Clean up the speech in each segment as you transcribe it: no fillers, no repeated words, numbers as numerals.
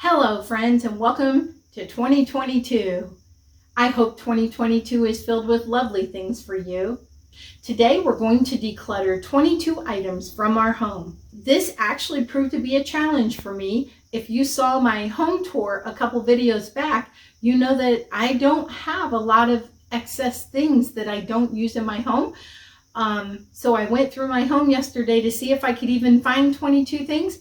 Hello friends, and welcome to 2022. I hope 2022 is filled with lovely things for you. Today we're going to declutter 22 items from our home. This actually proved to be a challenge for me. If you saw my home tour a couple videos back, you know that I don't have a lot of excess things that I don't use in my home. So I went through my home yesterday to see if I could even find 22 things.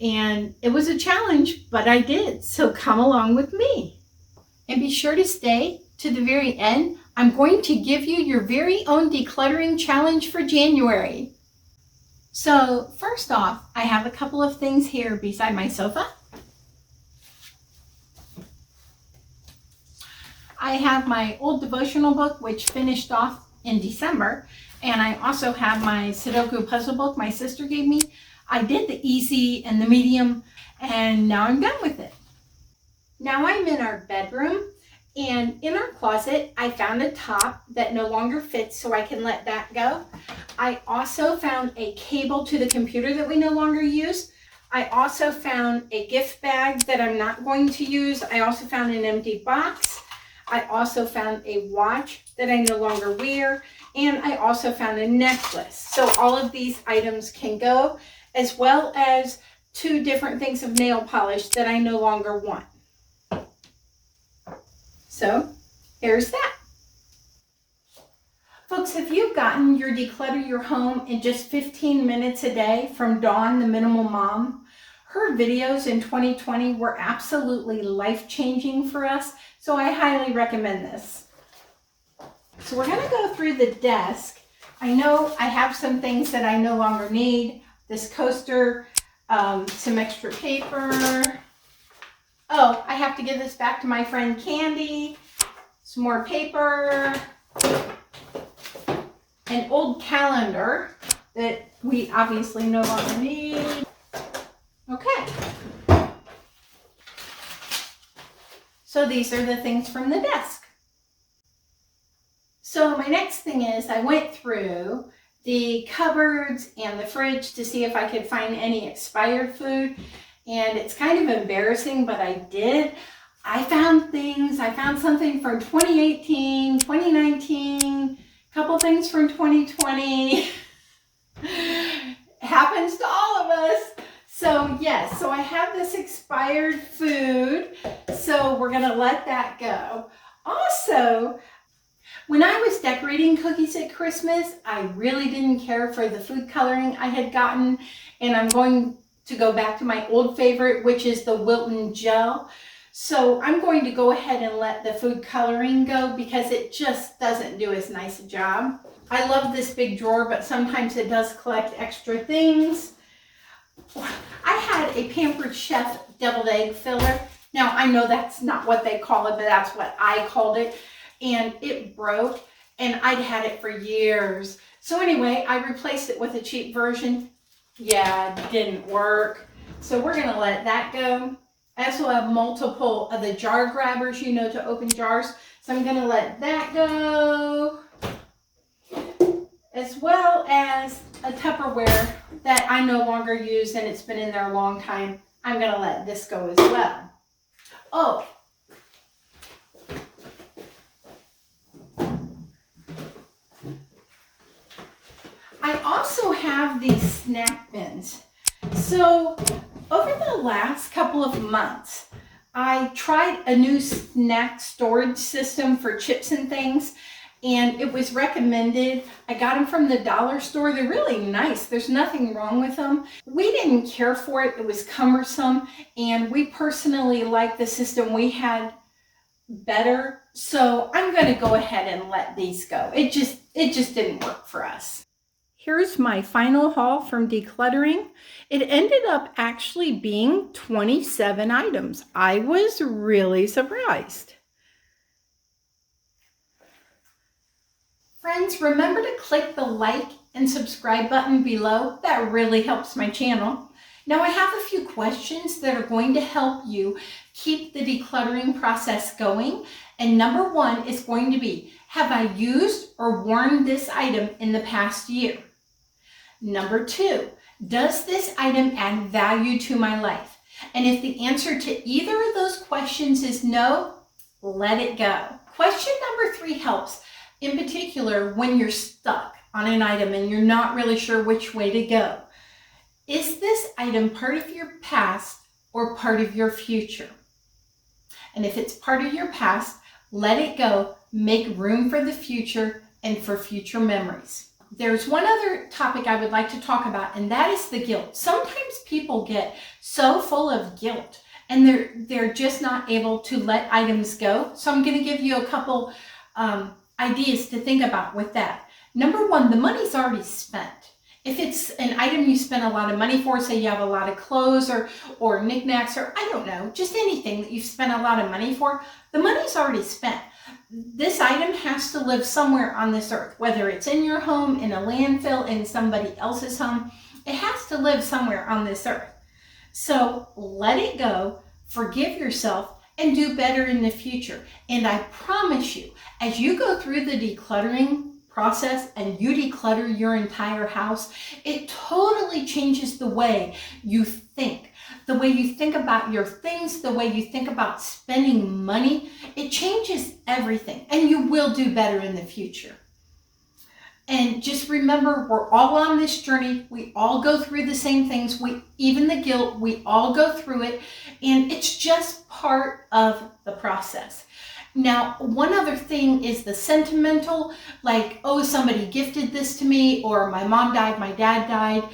And it was a challenge, but I did. So come along with me. And be sure to stay to the very end. I'm going to give you your very own decluttering challenge for January. So first off, I have a couple of things here beside my sofa. I have my old devotional book, which finished off in December. And I also have my Sudoku puzzle book my sister gave me. I did the easy and the medium, and now I'm done with it. Now I'm in our bedroom, and in our closet, I found a top that no longer fits, so I can let that go. I also found a cable to the computer that we no longer use. I also found a gift bag that I'm not going to use. I also found an empty box. I also found a watch that I no longer wear, and I also found a necklace. So all of these items can go, as well as 2 different things of nail polish that I no longer want. So here's that. Folks, have you gotten your Declutter Your Home in just 15 minutes a day from Dawn, the Minimal Mom? Her videos in 2020 were absolutely life-changing for us, so I highly recommend this. So we're going to go through the desk. I know I have some things that I no longer need. This coaster, some extra paper. Oh, I have to give this back to my friend Candy. Some more paper. An old calendar that we obviously no longer need. Okay. So these are the things from the desk. So my next thing is I went through the cupboards and the fridge to see if I could find any expired food. And it's kind of embarrassing, but I did. I found things. I found something from 2018, 2019, a couple things from 2020. Happens to all of us. So yes, so I have this expired food. So we're gonna let that go. Also, when I was decorating cookies at Christmas, I really didn't care for the food coloring I had gotten, and I'm going to go back to my old favorite, which is the Wilton gel. So I'm going to go ahead and let the food coloring go because it just doesn't do as nice a job. I love this big drawer, but sometimes it does collect extra things. I had a Pampered Chef deviled egg filler. Now I know that's not what they call it, but that's what I called it. And it broke, and I'd had it for years. So anyway, I replaced it with a cheap version. Yeah, it didn't work. So we're gonna let that go. I also have multiple of the jar grabbers, you know, to open jars. So I'm gonna let that go. As well as a Tupperware that I no longer use, and it's been in there a long time. I'm gonna let this go as well. Oh. I also have these snack bins. So over the last couple of months, I tried a new snack storage system for chips and things, and it was recommended. I got them from the dollar store. They're really nice. There's nothing wrong with them. We didn't care for it. It was cumbersome, and we personally like the system we had better. So I'm going to go ahead and let these go. It just didn't work for us. Here's my final haul from decluttering. It ended up actually being 27 items. I was really surprised. Friends, remember to click the like and subscribe button below. That really helps my channel. Now I have a few questions that are going to help you keep the decluttering process going. And number 1 is going to be, have I used or worn this item in the past year? Number 2, does this item add value to my life? And if the answer to either of those questions is no, let it go. Question number 3 helps, in particular, when you're stuck on an item and you're not really sure which way to go. Is this item part of your past or part of your future? And if it's part of your past, let it go. Make room for the future and for future memories. There's one other topic I would like to talk about, and that is the guilt. Sometimes people get so full of guilt and they're just not able to let items go. So I'm going to give you a couple ideas to think about with that. Number 1, the money's already spent. If it's an item you spend a lot of money for, say you have a lot of clothes or knickknacks, or I don't know, just anything that you've spent a lot of money for, the money's already spent. This item has to live somewhere on this earth, whether it's in your home, in a landfill, in somebody else's home. It has to live somewhere on this earth. So let it go, forgive yourself, and do better in the future. And I promise you, as you go through the decluttering process and you declutter your entire house, it totally changes the way you think. The way you think about your things, the way you think about spending money, it changes everything, and you will do better in the future. And just remember, we're all on this journey. We all go through the same things. Even the guilt, we all go through it, and it's just part of the process. Now, one other thing is the sentimental, like, oh, somebody gifted this to me, or my mom died, my dad died.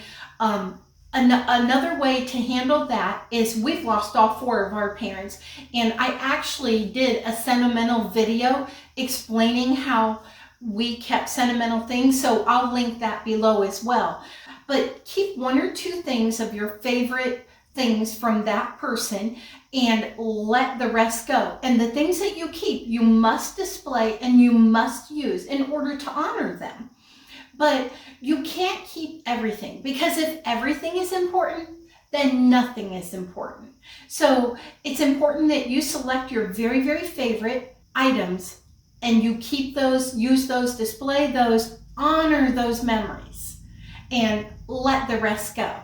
Another way to handle that is we've lost all 4 of our parents, and I actually did a sentimental video explaining how we kept sentimental things, so I'll link that below as well. But keep 1 or 2 things of your favorite things from that person and let the rest go. And the things that you keep, you must display and you must use in order to honor them. But you can't keep everything, because if everything is important, then nothing is important. So it's important that you select your very, very favorite items and you keep those, use those, display those, honor those memories, and let the rest go.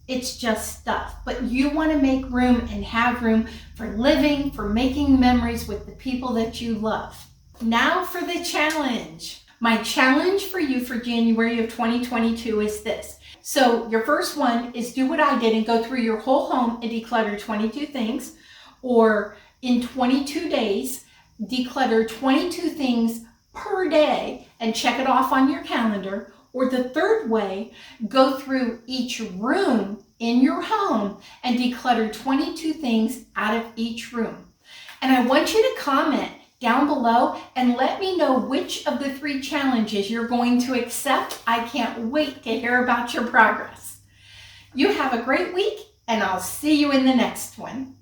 It's just stuff, but you want to make room and have room for living, for making memories with the people that you love. Now for the challenge. My challenge for you for January of 2022 is this. So your first one is do what I did and go through your whole home and declutter 22 things, or in 22 days, declutter 22 things per day and check it off on your calendar. Or the third way, go through each room in your home and declutter 22 things out of each room. And I want you to comment down below and let me know which of the 3 challenges you're going to accept. I can't wait to hear about your progress. You have a great week, and I'll see you in the next one.